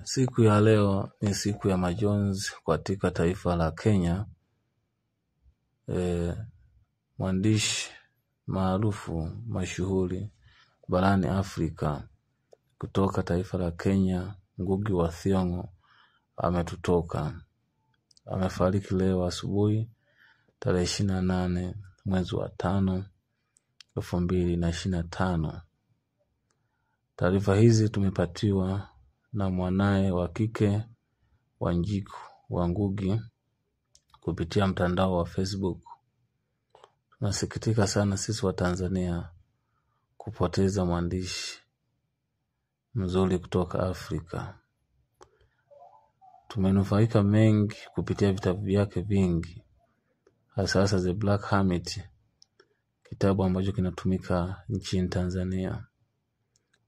Siku ya leo ni siku ya majonzi katika taifa la Kenya. Mwandishi maarufu mashuhuri barani Afrika kutoka taifa la Kenya, Ngugi wa Thiong'o ametutoka. Amefariki leo asubuhi tarehe 28 mwezi wa 5 2025. Taarifa hizi tumepatiwa na mwanae wa kike Wanjiku wa Ngugi kupitia mtandao wa Facebook. Tunasikitika sana sisi wa Tanzania kupoteza mwandishi mzuri kutoka Afrika. Tumenufaika mengi kupitia vitabu vyake vingi, hasa The Black Hermit, kitabu ambacho kinatumika nchini Tanzania.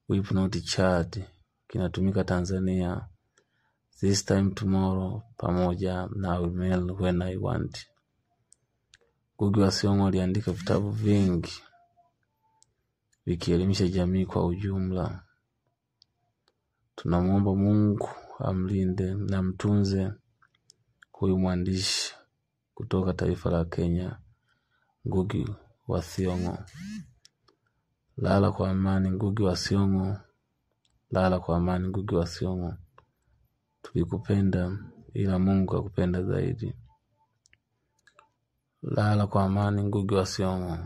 Weep Not Child kinatumika Tanzania. This Time Tomorrow pamoja na I Will Mail When I Want. Ngugi wa Thiong'o aliandika vitabu vingi vikielimisha jamii kwa ujumla. Tunamuomba Mungu amlinde na mtunze huyu mwandishi kutoka taifa la Kenya, Ngugi wa Thiong'o. Lala kwa amani Ngugi wa Thiong'o. Lala kwa amani Ngugi wa Thiong'o. Tulikupenda ila Mungu akupenda zaidi. Lala kwa amani Ngugi wa Thiong'o.